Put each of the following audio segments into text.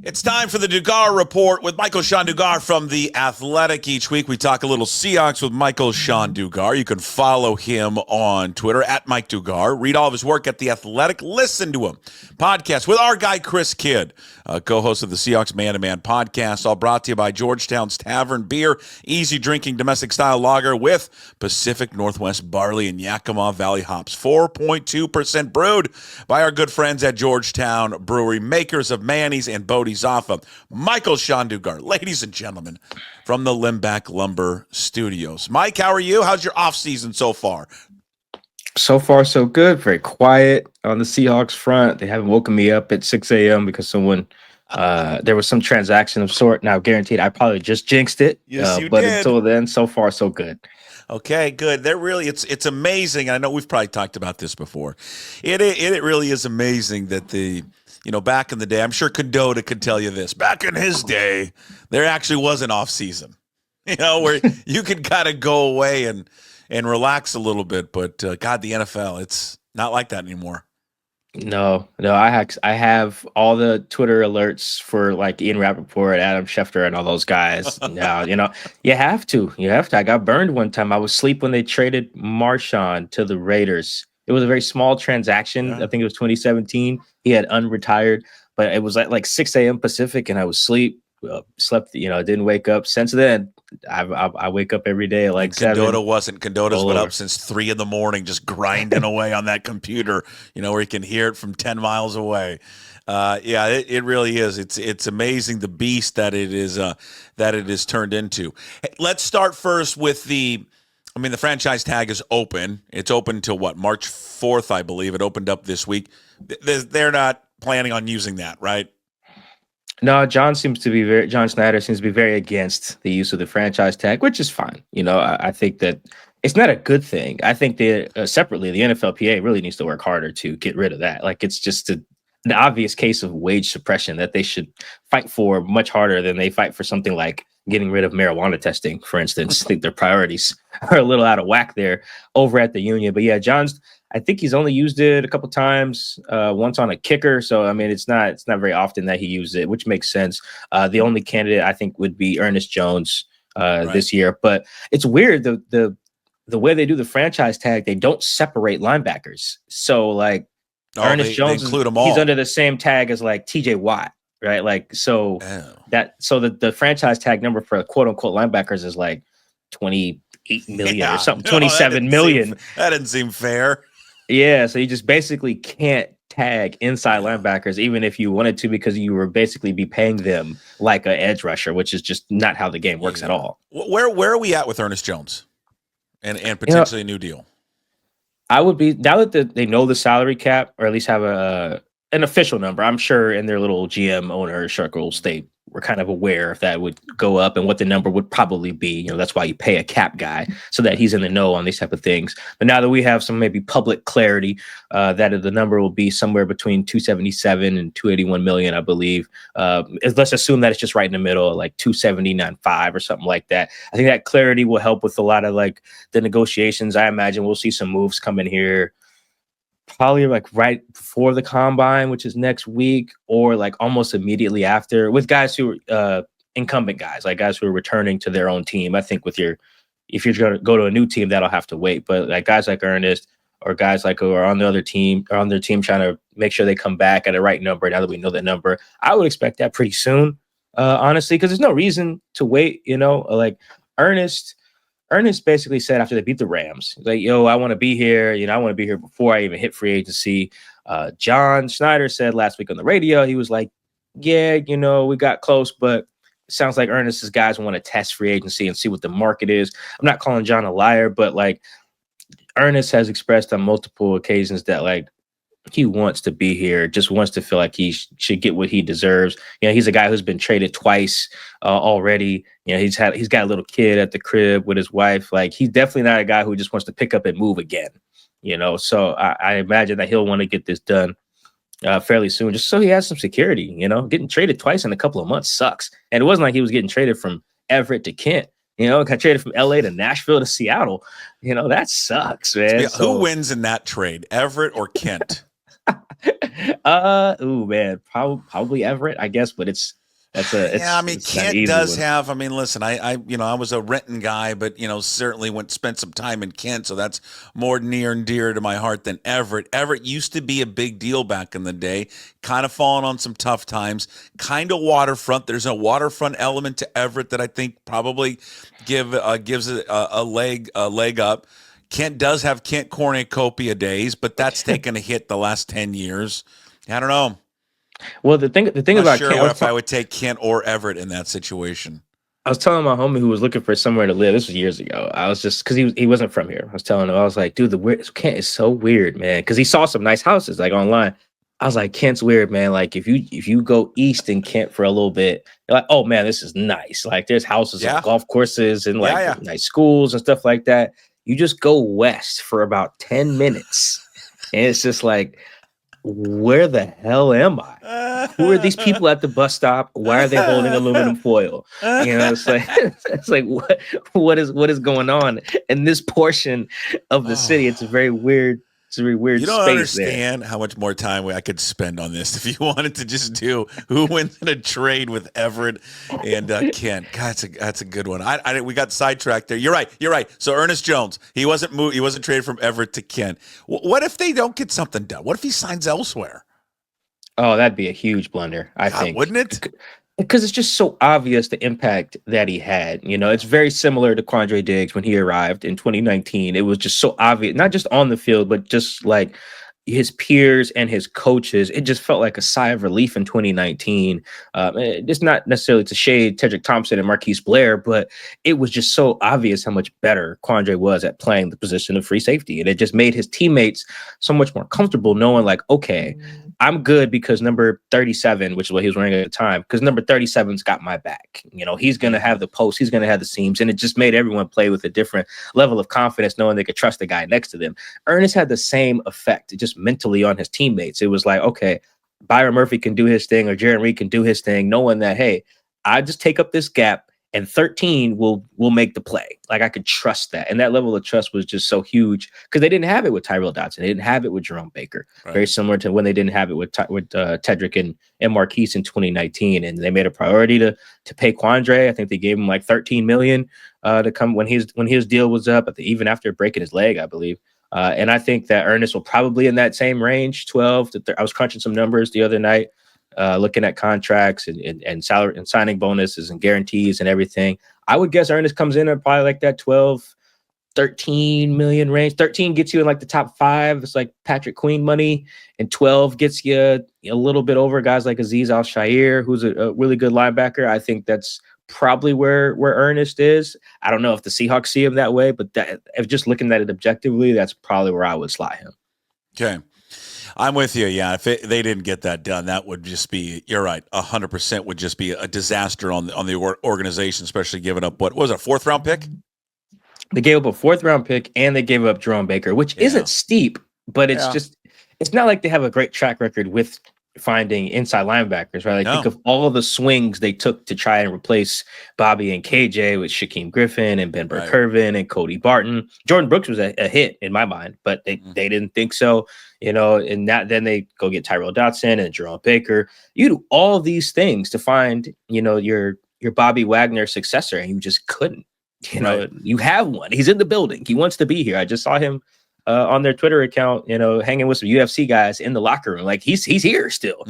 It's time for the Dugar Report with Michael-Shawn Dugar from The Athletic. Each week we talk a little Seahawks with Michael-Shawn Dugar. You can follow him on Twitter at Mike Dugar. Read all of his work at The Athletic. Listen to him. Podcast with our guy Chris Kidd, co-host of the Seahawks Man-to-Man podcast, all brought to you by Georgetown's Tavern Beer, easy drinking domestic style lager with Pacific Northwest barley and Yakima Valley hops. 4.2% brewed by our good friends at Georgetown Brewery, makers of Manny's and Bodie's Zaffa. Michael-Shawn Dugar, ladies and gentlemen, from the Limback Lumber Studios. Mike, how are you? How's your offseason so far? So far, so good. Very quiet on the Seahawks front. They haven't woken me up at 6 a.m. because there was some transaction of sort. Now, guaranteed, I probably just jinxed it. Yes, you but did. Until then, so far, so good. Okay, good. It's amazing. I know we've probably talked about this before. It really is amazing that back in the day, I'm sure Condota could tell you this. Back in his day, there actually was an off season, where you could kind of go away and relax a little bit. But God, the NFL, it's not like that anymore. No, I have all the Twitter alerts for like Ian Rappaport, Adam Schefter, and all those guys. Now, you have to. I got burned one time. I was asleep when they traded Marshawn to the Raiders. It was a very small transaction. Yeah. I think it was 2017. He had unretired, but it was like 6 a.m. Pacific, and I was asleep. Slept, didn't wake up. Since then, I wake up every day at like 7. Condota's been up since 3 a.m, just grinding away on that computer, where you can hear it from 10 miles away. It really is. It's amazing the beast that it is turned into. Hey, let's start first with the franchise tag is open. It's open till March 4th, I believe. It opened up this week. They're not planning on using that, right? No, John Snyder seems to be very against the use of the franchise tag, which is fine. I think that it's not a good thing. I think that separately, the NFLPA really needs to work harder to get rid of that. Like, it's just an obvious case of wage suppression that they should fight for much harder than they fight for something like getting rid of marijuana testing, for instance. I think their priorities are a little out of whack there over at the union. But yeah, I think he's only used it a couple times, once on a kicker. So, it's not very often that he used it, which makes sense. The only candidate I think would be Ernest Jones this year. But it's weird, the way they do the franchise tag, they don't separate linebackers. So like Ernest Jones, include them all. He's under the same tag as like TJ Watt, right? Like, so the franchise tag number for quote unquote linebackers is like 28 million or something, 27 million. That didn't seem fair. Yeah, so you just basically can't tag inside linebackers, even if you wanted to, because you would basically be paying them like an edge rusher, which is just not how the game works at all. Where are we at with Ernest Jones and potentially a new deal? I would be, now that they know the salary cap, or at least have an official number. I'm sure in their little GM owner circles, they were kind of aware if that would go up and what the number would probably be. That's why you pay a cap guy, so that he's in the know on these type of things. But now that we have some maybe public clarity, that the number will be somewhere between 277 and 281 million, I believe. Let's assume that it's just right in the middle, like 279.5 or something like that. I think that clarity will help with a lot of like the negotiations. I imagine we'll see some moves come in here, probably like right before the combine, which is next week, or like almost immediately after, with guys who are incumbent guys, like guys who are returning to their own team. I think if you're going to go to a new team, that'll have to wait. But like guys like Ernest, or guys like who are on the other team, or on their team trying to make sure they come back at the right number, now that we know that number, I would expect that pretty soon, honestly, because there's no reason to wait. Like Ernest basically said after they beat the Rams, like, I want to be here. I want to be here before I even hit free agency. John Schneider said last week on the radio, he was like, yeah, we got close, but it sounds like Ernest's guys want to test free agency and see what the market is. I'm not calling John a liar, but like Ernest has expressed on multiple occasions that like he wants to be here, just wants to feel like he should get what he deserves. He's a guy who's been traded twice already. He's got a little kid at the crib with his wife. Like, he's definitely not a guy who just wants to pick up and move again. So I imagine that he'll want to get this done fairly soon, just so he has some security. Getting traded twice in a couple of months sucks. And it wasn't like he was getting traded from Everett to Kent. Got traded from LA to Nashville to Seattle. That sucks, man. Who wins in that trade, Everett or Kent? Ooh, man, probably Everett, I guess, but Yeah, I mean, it's not an Kent easy does one. have. I mean, listen, I was a Renton guy, but certainly spent some time in Kent, so that's more near and dear to my heart than Everett. Everett used to be a big deal back in the day, kind of fallen on some tough times, kind of waterfront. There's a waterfront element to Everett that I think probably gives it a leg up. Kent does have Kent cornucopia days, but that's taken a hit the last 10 years. I don't know. Well, the thing Not about sure Kent, what if I would take Kent or Everett in that situation. I was telling my homie who was looking for somewhere to live. This was years ago. I was just because he wasn't from here. I was telling him, I was like, dude, Kent is so weird, man. Because he saw some nice houses like online. I was like, Kent's weird, man. Like if you go east in Kent for a little bit, you're like, oh man, this is nice. Like there's houses on Yeah, golf courses and yeah, like yeah. nice schools and stuff like that. You just go west for about 10 minutes, and it's just like, where the hell am I? Who are these people at the bus stop? Why are they holding aluminum foil? It's like it's like what is going on in this portion of the city? It's a Oh. very weird, it's a very weird You don't space there. understand how much more time I could spend on this if you wanted to just do who wins in a trade with Everett and Kent. God, that's a good one. We got sidetracked there. You're right. You're right. So Ernest Jones, he wasn't moved. He wasn't traded from Everett to Kent. What if they don't get something done? What if he signs elsewhere? Oh, that'd be a huge blunder, I God, think. wouldn't it? Because it's just so obvious the impact that he had. It's very similar to Quandre Diggs when he arrived in 2019. It was just so obvious, not just on the field, but just like his peers and his coaches. It just felt like a sigh of relief in 2019. It's not necessarily to shade Tedrick Thompson and Marquise Blair, but it was just so obvious how much better Quandre was at playing the position of free safety. And it just made his teammates so much more comfortable knowing, like, okay, I'm good because number 37, which is what he was wearing at the time, because number 37's got my back. He's going to have the post, he's going to have the seams. And it just made everyone play with a different level of confidence, knowing they could trust the guy next to them. Ernest had the same effect, just mentally on his teammates. It was like, okay, Byron Murphy can do his thing or Jaron Reed can do his thing, knowing that, hey, I just take up this gap and 13 will make the play. Like I could trust that. And that level of trust was just so huge because they didn't have it with Tyrell Dodson. They didn't have it with Jerome Baker. Right. Very similar to when they didn't have it with Tedrick and Marquise in 2019. And they made a priority to pay Quandre. I think they gave him like $13 million to come when his deal was up, even after breaking his leg, I believe. And I think that Ernest will probably in that same range, 12 to 30. I was crunching some numbers the other night, looking at contracts and salary and signing bonuses and guarantees and everything. I would guess Ernest comes in at probably like that 12, 13 million range. 13 gets you in like the top 5. It's like Patrick Queen money, and 12 gets you a little bit over guys like Azeez Al-Shaair, who's a really good linebacker. I think that's probably where Ernest is. I don't know if the Seahawks see him that way, but if just looking at it objectively, that's probably where I would slot him. Okay. I'm with you. Yeah, if they didn't get that done, that would just be, you're right, 100% would just be a disaster on the organization, especially giving up, what was it, a 4th-round pick? They gave up a 4th-round pick, and they gave up Jerome Baker, which isn't steep, but it's not like they have a great track record with finding inside linebackers, right? Think of all of the swings they took to try and replace Bobby and KJ with Shaquem Griffin and Ben Burke-Kirven and Cody Barton. Jordan Brooks was a hit in my mind, but they didn't think so, and then they go get Tyrell Dodson and Jerome Baker. You do all these things to find, your Bobby Wagner successor, and you just couldn't. You have one. He's in the building. He wants to be here. I just saw him on their Twitter account, hanging with some UFC guys in the locker room. Like he's here still,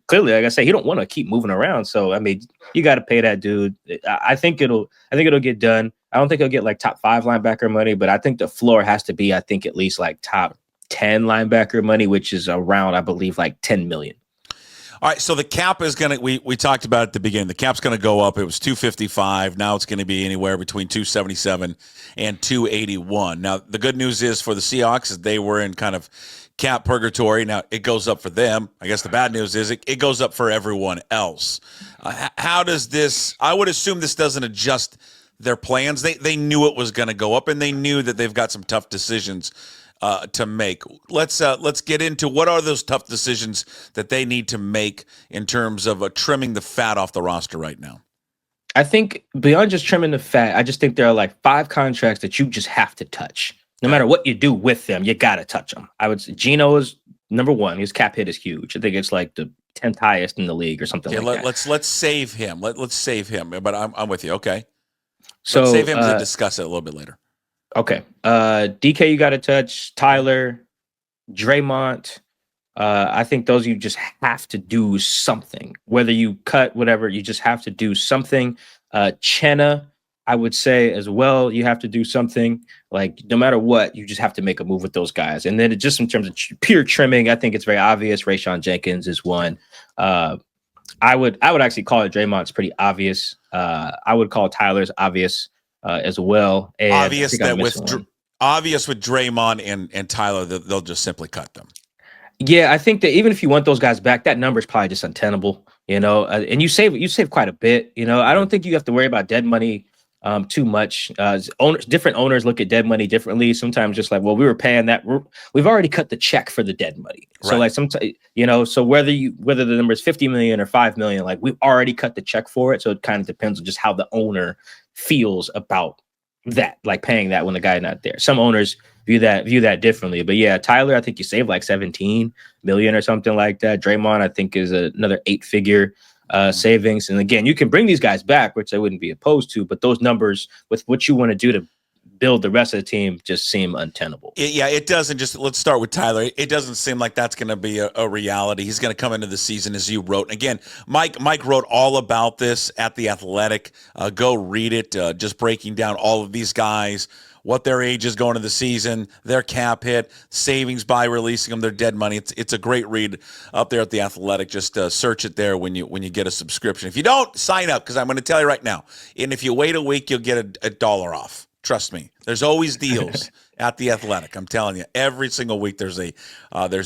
clearly, like I say, he don't want to keep moving around. So, I mean, you got to pay that dude. I think it'll get done. I don't think he'll get like top 5 linebacker money, but I think the floor has to be, I think at least like top 10 linebacker money, which is around, I believe, like 10 million. All right, so the cap is going to, we talked about at the beginning, the cap's going to go up. It was 255. Now it's going to be anywhere between 277 and 281. Now, the good news is for the Seahawks, they were in kind of cap purgatory. Now, it goes up for them. I guess the bad news is it goes up for everyone else. How does this, I would assume this doesn't adjust their plans. They knew it was going to go up, and they knew that they've got some tough decisions to make. Let's get into what are those tough decisions that they need to make in terms of trimming the fat off the roster right now. I think beyond just trimming the fat, I just think there are like 5 contracts that you just have to touch. No matter what you do with them, you got to touch them. I would say Geno is number one. His cap hit is huge. I think it's like the 10th highest in the league or something like that. Let's save him. Let's save him. But I'm with you. Okay. So let's save him to discuss it a little bit later. Okay. DK, you got to touch. Tyler, Draymond. I think those you just have to do something. Whether you cut, whatever, you just have to do something. Chenna, I would say as well, you have to do something. Like no matter what, you just have to make a move with those guys. And then just in terms of pure trimming, I think it's very obvious. Rayshawn Jenkins is one. I would actually call it Draymond's pretty obvious. I would call Tyler's obvious as well. And obvious that obvious with Draymond and Tyler, they'll just simply cut them. Yeah, I think that even if you want those guys back, that number is probably just untenable, and you save quite a bit. I don't think you have to worry about dead money too much. Different owners look at dead money differently. Sometimes just like, well, we were paying that. We've already cut the check for the dead money. So like sometimes, so whether the number is 50 million or 5 million, like we've already cut the check for it. So it kind of depends on just how the owner feels about that, like paying that when the guy's not there. Some owners view that differently. But yeah, Tyler, I think you save like 17 million or something like that. Draymond, I think, is another 8-figure savings. And again, you can bring these guys back, which I wouldn't be opposed to, but those numbers with what you want to do to build the rest of the team just seem untenable. It doesn't. Just let's start with Tyler. It doesn't seem like that's going to be a reality. He's going to come into the season as you wrote. And again, Mike wrote all about this at The Athletic. Go read it. Just breaking down all of these guys, what their age is going into the season, their cap hit, savings by releasing them, their dead money. It's a great read up there at The Athletic. Just search it there when you get a subscription. If you don't, sign up, because I'm going to tell you right now. And if you wait a week, you'll get a $1 off. Trust me. There's always deals at The Athletic. I'm telling you, every single week there's a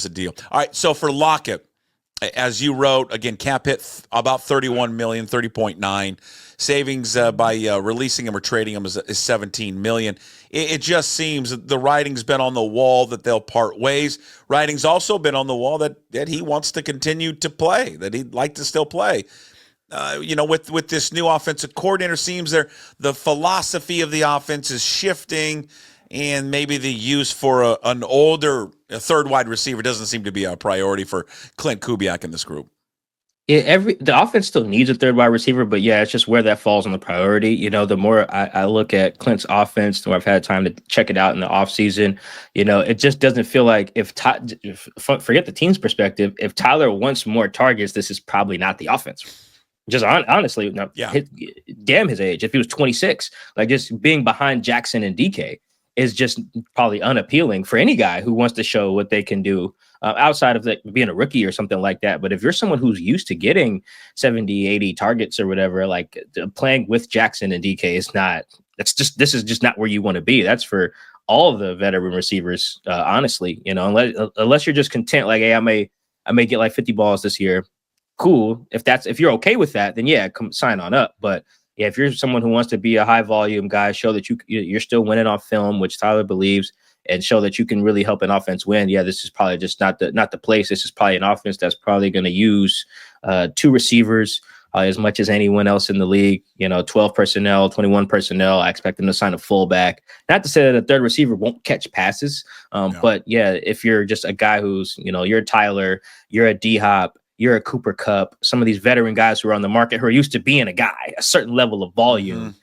deal. All right, so for Lockett, as you wrote, again, cap hit about 31 million, 30.9. Savings by releasing him or trading him is 17 million. It just seems the writing's been on the wall that they'll part ways. Writing's also been on the wall that he wants to continue to play, that he'd like to still play. With this new offensive coordinator, seems the philosophy of the offense is shifting, and maybe the use for an older third wide receiver doesn't seem to be a priority for Clint Kubiak in this group. The offense still needs a third wide receiver, but yeah, it's just where that falls on the priority. The more I look at Clint's offense, the more I've had time to check it out in the offseason, it just doesn't feel like forget the team's perspective, if Tyler wants more targets, this is probably not the offense. Just honestly, damn his age. If he was 26, like just being behind Jackson and DK is just probably unappealing for any guy who wants to show what they can do outside of being a rookie or something like that. But if you're someone who's used to getting 70, 80 targets or whatever, like playing with Jackson and DK is not, this is just not where you want to be. That's for all of the veteran receivers, honestly, unless you're just content, like, hey, I may get like 50 balls this year. Cool. If you're okay with that, then yeah, come sign on up. But yeah, if you're someone who wants to be a high volume guy, show that you're still winning on film, which Tyler believes, and show that you can really help an offense win. Yeah, this is probably just not the place. This is probably an offense that's probably going to use 2 receivers as much as anyone else in the league. 12 personnel, 21 personnel. I expect them to sign a fullback. Not to say that a third receiver won't catch passes, but yeah, if you're just a guy who's you're Tyler, you're a D-Hop, you're a Cooper Kupp, some of these veteran guys who are on the market who are used to being a guy, a certain level of volume.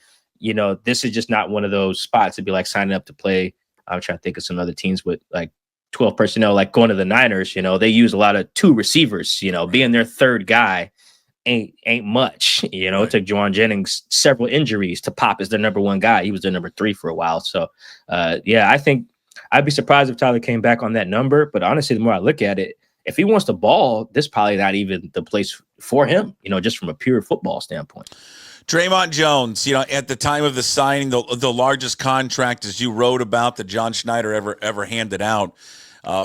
This is just not one of those spots to be like signing up to play. I'm trying to think of some other teams with like 12 personnel, like going to the Niners. They use a lot of 2 receivers. Being their third guy ain't much. It took Juwan Jennings several injuries to pop as their number 1 guy. He was their number 3 for a while. So, I think I'd be surprised if Tyler came back on that number. But honestly, the more I look at it, if he wants to ball, this is probably not even the place for him, just from a pure football standpoint. Draymond Jones, at the time of the signing, the largest contract, as you wrote about, that John Schneider ever handed out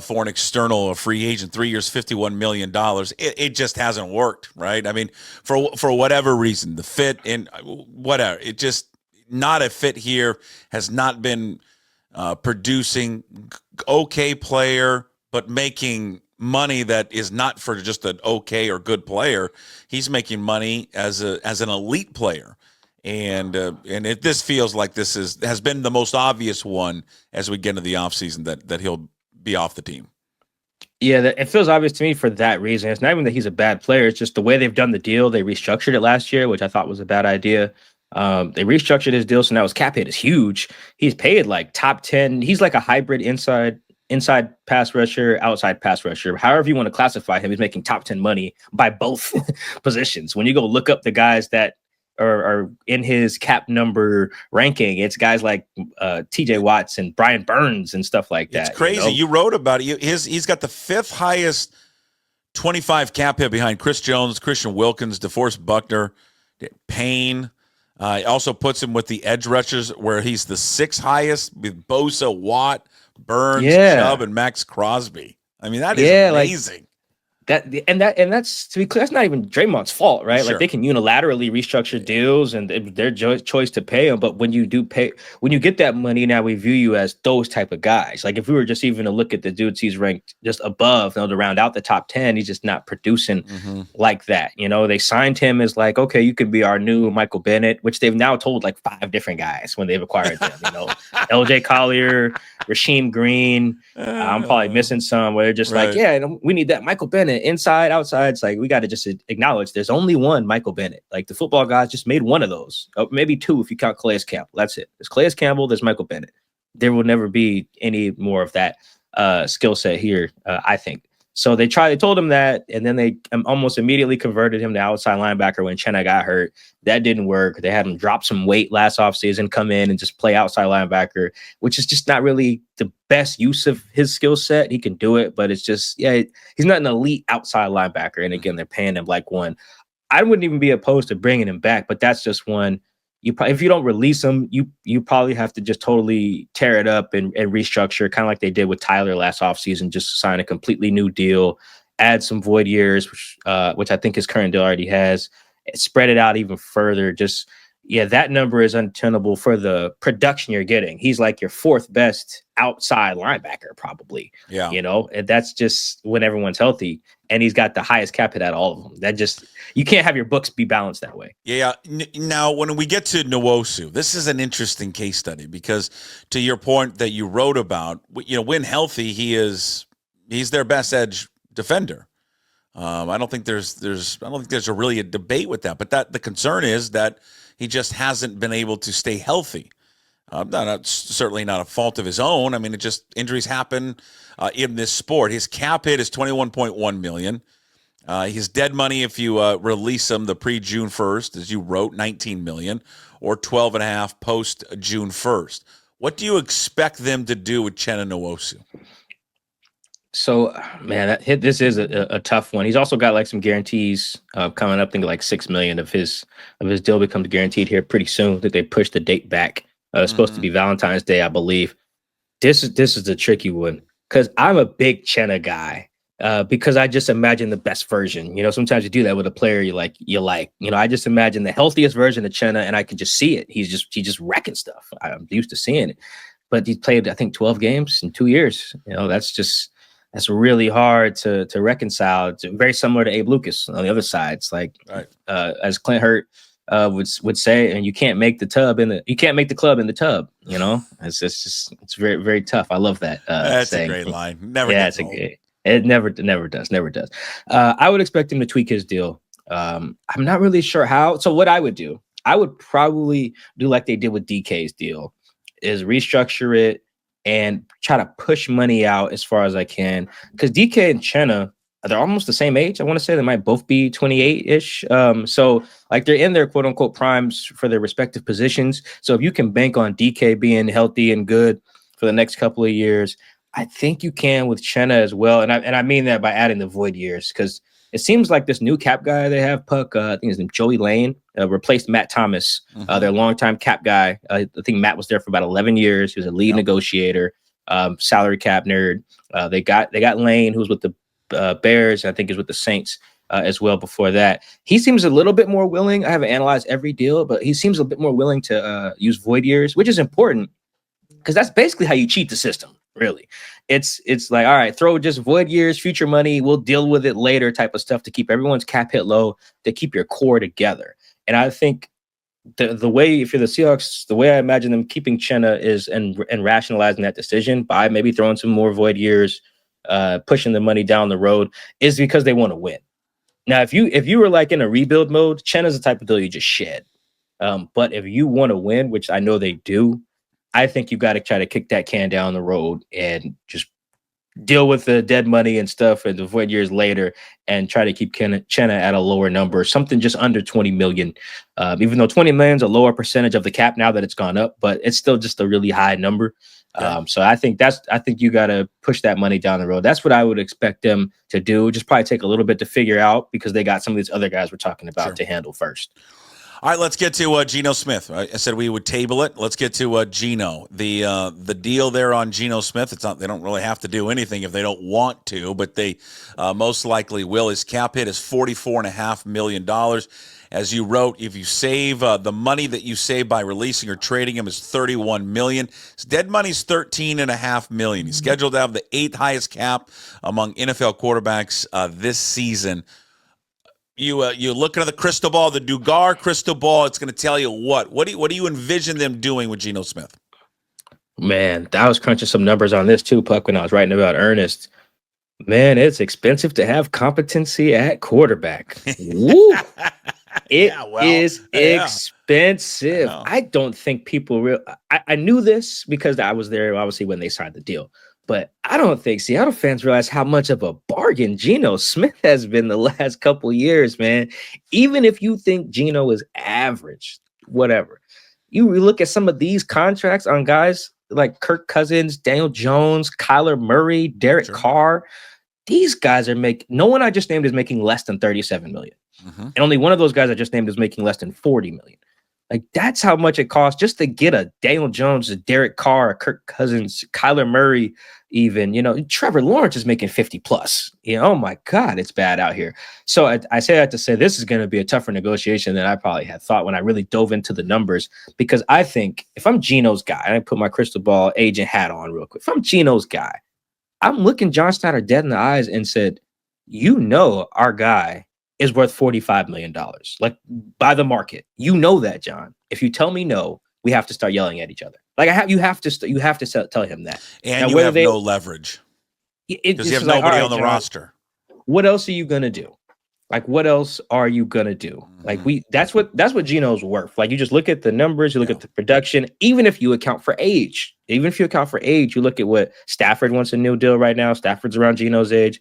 for an external free agent, 3 years, $51 million. It just hasn't worked, right? I mean, for whatever reason, the fit and whatever, it just not a fit here, has not been producing. Okay player, but making money that is not for just an okay or good player. He's making money as an elite player, and this feels like this has been the most obvious one as we get into the offseason that he'll be off the team. Yeah, it feels obvious to me for that reason. It's not even that he's a bad player. It's just the way they've done the deal. They restructured it last year, which I thought was a bad idea. They restructured his deal, so now his cap hit is huge. He's paid like top 10. He's like a hybrid inside pass rusher, outside pass rusher. However you want to classify him, he's making top 10 money by both positions. When you go look up the guys that are in his cap number ranking, it's guys like TJ Watts and Brian Burns and stuff like that. It's crazy. You wrote about it. He's got the 5th highest 25 cap hit behind Chris Jones, Christian Wilkins, DeForest Buckner, Payne. It also puts him with the edge rushers, where he's the 6th highest with Bosa, Watt, Burns, Chubb, and Max Crosby. I mean, that is amazing. That's, to be clear, that's not even Draymond's fault, right? Sure. Like, they can unilaterally restructure deals and their choice to pay them. But when you get that money, now we view you as those type of guys. Like, if we were just even to look at the dudes he's ranked just above, to round out the top 10, he's just not producing like that. They signed him as like, okay, you could be our new Michael Bennett, which they've now told like 5 different guys when they've acquired them. LJ Collier, Rasheem Green. I'm probably missing some where they're just like, yeah, we need that Michael Bennett. Inside, outside. It's like, we got to just acknowledge there's only one Michael Bennett. Like, the football guys just made one of those, maybe 2 if you count Calais Campbell. That's it. There's Calais Campbell, there's Michael Bennett. There will never be any more of that skill set here, I think. So they told him that, and then they almost immediately converted him to outside linebacker when Chenna got hurt. That didn't work. They had him drop some weight last offseason, come in and just play outside linebacker, which is just not really the best use of his skill set. He can do it, but it's just, he's not an elite outside linebacker. And again, they're paying him like one. I wouldn't even be opposed to bringing him back, but that's just one. If you don't release him, you probably have to just totally tear it up and restructure, kind of like they did with Tyler last offseason, just sign a completely new deal, add some void years, which I think his current deal already has, spread it out even further. Just, that number is untenable for the production you're getting. He's like your 4th best outside linebacker, probably. Yeah. And that's just when everyone's healthy. And he's got the highest cap hit out of all of them. That just, you can't have your books be balanced that way. Yeah. Now, when we get to Nwosu, this is an interesting case study because, to your point that you wrote about, when healthy, he's their best edge defender. I don't think there's really a debate with that. But the concern is that he just hasn't been able to stay healthy. Certainly not a fault of his own. I mean, injuries happen in this sport. His cap hit is $21.1 million. His dead money, if you release him the pre-June 1st, as you wrote, $19 million, or $12.5 million post-June 1st. What do you expect them to do with Chenna Nwosu? So, man, this is a tough one. He's also got like some guarantees coming up. I think like $6 million of his deal becomes guaranteed here pretty soon. That they pushed the date back. It's supposed to be Valentine's Day, I believe. This is the tricky one because I'm a big Chenna guy because I just imagine the best version. Sometimes you do that with a player you like. I just imagine the healthiest version of Chenna, and I can just see it. He's just wrecking stuff. I'm used to seeing it, but he's played, I think, 12 games in 2 years. That's really hard to reconcile. It's very similar to Abe Lucas on the other side. It's like, as Clint Hurt would say, and you can't make the club in the tub. It's very, very tough. I love that. That's saying. A great line. Never gets old. It never does. I would expect him to tweak his deal. I'm not really sure how. So what I would do, I would probably do like they did with DK's deal, is restructure it and try to push money out as far as I can. Because DK and Chenna, they're almost the same age. I want to say they might both be 28-ish. So like they're in their quote unquote primes for their respective positions. So if you can bank on DK being healthy and good for the next couple of years, I think you can with Chenna as well. And I mean that by adding the void years, because it seems like this new cap guy they have, Puck, I think his name Joey Lane, replaced Matt Thomas, their longtime cap guy. I think Matt was there for about 11 years. He was a lead negotiator, salary cap nerd. They got Lane, who was with the Bears. I think is with the Saints as well before that. He seems a little bit more willing. I haven't analyzed every deal, but he seems a bit more willing to use void years, which is important because that's basically how you cheat the system. Really, it's like, all right, throw just void years, future money, we'll deal with it later type of stuff to keep everyone's cap hit low, to keep your core together. And I think the way, if you're the Seahawks, the way I imagine them keeping Chenna is and rationalizing that decision by maybe throwing some more void years, pushing the money down the road is because they want to win. Now, if you were like in a rebuild mode, Chenna's the type of deal you just shed. But if you want to win, which I know they do, I think you got to try to kick that can down the road and just deal with the dead money and stuff and avoid years later and try to keep Chenna at a lower number, something just under 20 million. Even though 20 million is a lower percentage of the cap now that it's gone up, but it's still just a really high number. So I think you got to push that money down the road. That's what I would expect them to do. Just probably take a little bit to figure out because they got some of these other guys we're talking about to handle first. All right, let's get to Geno Smith. I said we would table it. Let's get to Geno. The deal there on Geno Smith, it's not, they don't really have to do anything if they don't want to, but they most likely will. His cap hit is $44.5 million. As you wrote, if you save the money that you save by releasing or trading him is $31 million. His dead money's $13.5 million. He's scheduled to have the 8th highest cap among NFL quarterbacks this season. You look at the crystal ball, the Dugar crystal ball. It's going to tell you what. What do you envision them doing with Geno Smith? Man, I was crunching some numbers on this too, Puck, when I was writing about Ernest. Man, it's expensive to have competency at quarterback. Woo! It is expensive. I don't think people I knew this because I was there, obviously, when they signed the deal. But I don't think Seattle fans realize how much of a bargain Geno Smith has been the last couple years, man. Even if you think Geno is average, whatever. You look at some of these contracts on guys like Kirk Cousins, Daniel Jones, Kyler Murray, Derek Carr. These guys are no one I just named is making less than $37 million. And only one of those guys I just named is making less than $40 million. Like, that's how much it costs just to get a Daniel Jones, a Derek Carr, a Kirk Cousins, Kyler Murray, even, Trevor Lawrence is making 50 plus. Oh my God, it's bad out here. So I say that to say this is going to be a tougher negotiation than I probably had thought when I really dove into the numbers, because I think if I'm Geno's guy, and I put my crystal ball agent hat on real quick, if I'm Geno's guy, I'm looking John Snyder dead in the eyes and said, our guy is worth $45 million, like by the market. That, John. If you tell me no, we have to start yelling at each other. Like you have to tell him that. And now, you have no leverage because you have nobody on the roster. What else are you gonna do? Like, what else are you gonna do? Like, that's what Geno's worth. Like, you just look at the numbers, you look at the production, even if you account for age. You look at what Stafford wants a new deal right now. Stafford's around Geno's age.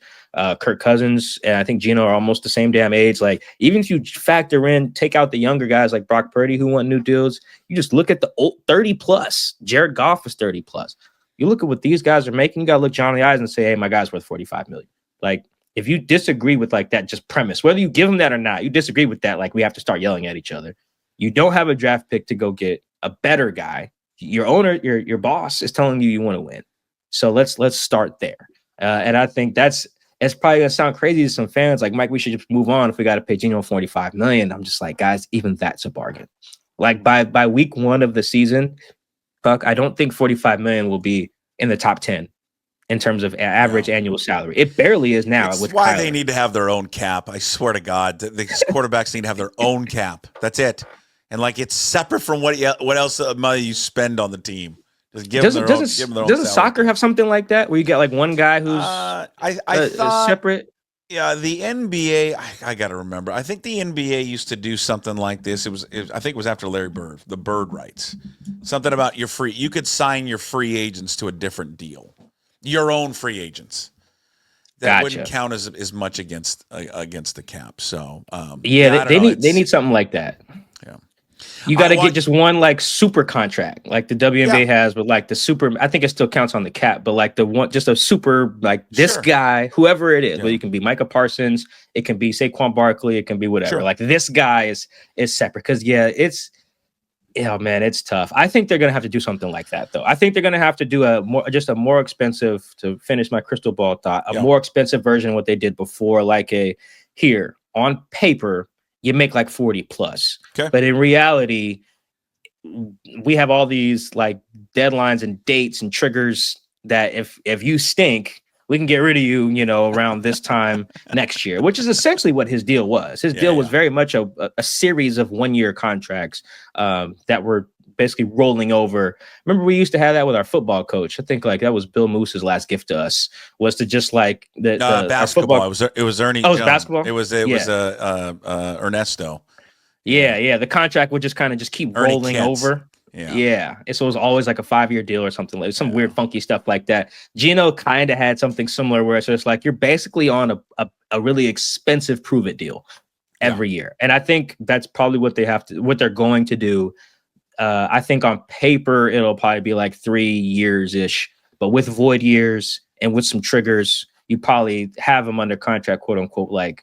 Kirk Cousins and I think Geno are almost the same damn age. Like, even if you factor in, take out the younger guys like Brock Purdy who want new deals, you just look at the old 30 plus. Jared Goff is 30 plus. You look at what these guys are making, you gotta look John in the eyes and say, hey, my guy's worth 45 million. Like, if you disagree with like that just premise, whether you give him that or not, you disagree with that, like, we have to start yelling at each other. You don't have a draft pick to go get a better guy. Your owner, your boss is telling you want to win. So let's start there. And I think it's probably gonna sound crazy to some fans. Like, Mike, we should just move on if we got to pay Geno $45 million. I'm just like, guys, even that's a bargain. Like, by week 1 of the season, Buck, I don't think $45 million will be in the top 10 in terms of average annual salary. It barely is now. It's why they need to have their own cap. I swear to God, the quarterbacks need to have their own cap. That's it. And like, it's separate from what else money you spend on the team. Just give them their own. Doesn't soccer have something like that where you get like one guy who's I thought separate? Yeah, the NBA. I got to remember. I think the NBA used to do something like this. I think it was after Larry Bird, the Bird rights. Something about your free. You could sign your free agents to a different deal. Your own free agents. That wouldn't count as much against the cap. So they need something like that. Yeah, you got to get just one like super contract, like the WNBA has, but like the super. I think it still counts on the cap, but like the one, just a super like this guy, whoever it is. Well, you can be Micah Parsons, it can be Saquon Barkley, it can be whatever. Like, this guy is separate because it's tough. I think they're gonna have to do something like that, though. I think they're gonna have to do a more expensive, to finish my crystal ball thought, a more expensive version of what they did before. Like, here on paper, you make like 40 plus, but in reality, we have all these like deadlines and dates and triggers that if you stink, we can get rid of you, around this time next year, which is essentially what his deal was. His deal was very much a series of 1-year contracts that were basically rolling over. Remember, we used to have that with our football coach. I think like that was Bill Moose's last gift to us, was to just like basketball. Our It was Ernie. Oh, it was Jones. basketball. It was Ernesto. Yeah. The contract would just kind of just keep Ernie rolling Kitts. over. Yeah. And so it was always like a 5-year deal or something, like some weird, funky stuff like that. Geno kind of had something similar where it's just like you're basically on a really expensive prove it deal every year. And I think that's probably what they're going to do. I think on paper it'll probably be like 3 years ish, but with void years and with some triggers, you probably have them under contract, quote unquote, like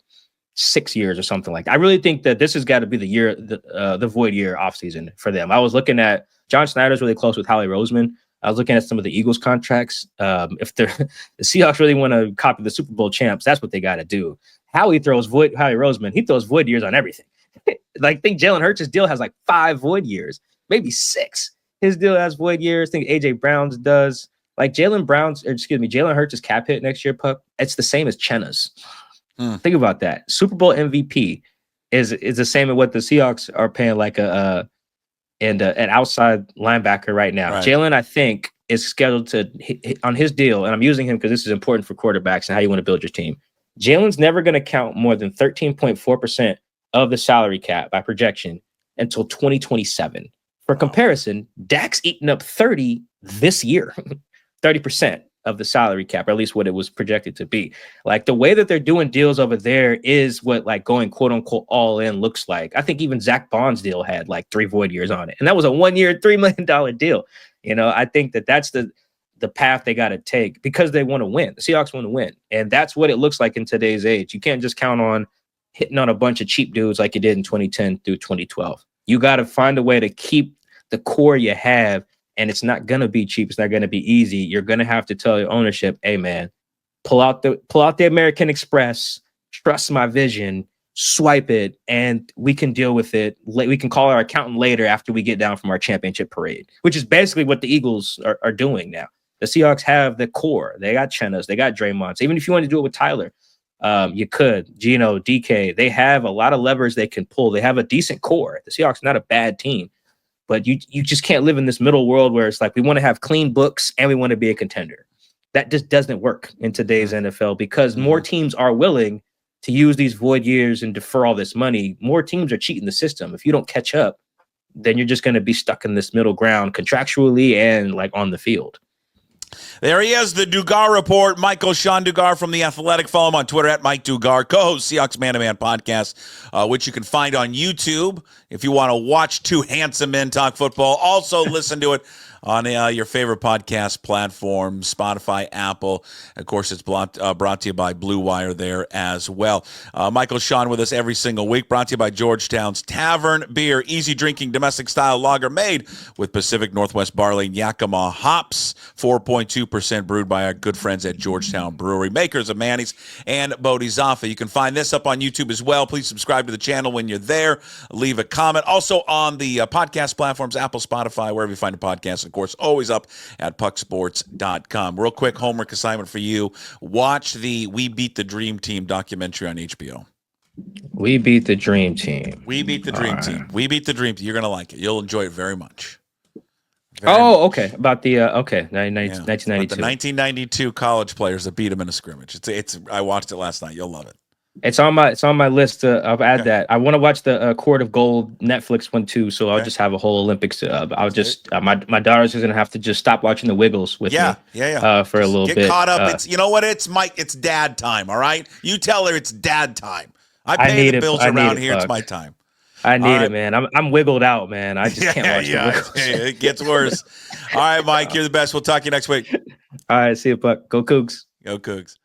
6 years or something like that. I really think that this has got to be the year, the void year offseason for them. I was looking at John Snyder's really close with Howie Roseman. I was looking at some of the Eagles contracts. If the Seahawks really want to copy the Super Bowl champs, that's what they got to do. Howie Roseman, he throws void years on everything. Like, I think Jalen Hurts' deal has like 5 void years, maybe 6. His deal has void years. I think AJ Brown's does. Like Jalen Hurts' cap hit next year, Puck, it's the same as Chenna's. Think about that. Super Bowl MVP is the same as what the Seahawks are paying like an outside linebacker right now. Right. Jalen, I think, is scheduled to hit on his deal, and I'm using him because this is important for quarterbacks and how you want to build your team. Jalen's never going to count more than 13.4% of the salary cap by projection until 2027. For comparison, Dak's eaten up 30 this year, 30% of the salary cap, or at least what it was projected to be. Like the way that they're doing deals over there is what like going quote unquote all in looks like. I think even Zach Bond's deal had like 3 void years on it. And that was a 1-year, $3 million deal. You know, I think that that's the path they got to take because they want to win. The Seahawks want to win. And that's what it looks like in today's age. You can't just count on hitting on a bunch of cheap dudes like you did in 2010 through 2012. You got to find a way to keep the core you have. And it's not going to be cheap. It's not going to be easy. You're going to have to tell your ownership, hey, man, pull out the American Express, trust my vision, swipe it, and we can deal with it. We can call our accountant later after we get down from our championship parade, which is basically what the Eagles are doing now. The Seahawks have the core. They got Chenna's. They got Draymond. So even if you want to do it with Tyler, you could. Geno, DK, they have a lot of levers they can pull. They have a decent core. The Seahawks are not a bad team. But you just can't live in this middle world where it's like we want to have clean books and we want to be a contender. That just doesn't work in today's NFL because more teams are willing to use these void years and defer all this money. More teams are cheating the system. If you don't catch up, then you're just going to be stuck in this middle ground contractually and like on the field. There he is, the Dugar Report. Michael-Shawn Dugar from The Athletic. Follow him on Twitter at Mike Dugar, co-host Seahawks Man-to-Man podcast, which you can find on YouTube if you want to watch 2 handsome men talk football. Also listen to it on your favorite podcast platform, Spotify, Apple. Of course, it's brought to you by Blue Wire there as well. Michael-Shawn with us every single week, brought to you by Georgetown's Tavern Beer, easy drinking domestic style lager made with Pacific Northwest barley and Yakima hops, 4.2% brewed by our good friends at Georgetown Brewery, makers of Manny's and Bodhisattva. You can find this up on YouTube as well. Please subscribe to the channel when you're there. Leave a comment. Also on the podcast platforms, Apple, Spotify, wherever you find a podcast. Of course, always up at pucksports.com. Real quick homework assignment for you. Watch the We Beat the Dream Team documentary on HBO. We Beat the Dream Team. We Beat the Dream Team. We Beat the Dream Team. You're going to like it. You'll enjoy it very much. Okay. About the 1992. About the 1992 college players that beat them in a scrimmage. It's. I watched it last night. You'll love it. It's on my list. I'll add that. I want to watch the Court of Gold Netflix one too. So I'll just have a whole Olympics. I'll just my daughter's gonna have to just stop watching the Wiggles with me. For a little bit. Get caught up. It's it's Mike. It's dad time. All right. You tell her it's dad time. I pay the bills around here. It's my time. I need it, man. I'm wiggled out, man. I just can't watch the Wiggles. It gets worse. All right, Mike. You're the best. We'll talk to you next week. All right. See you, Buck. Go Cougs. Go Cougs.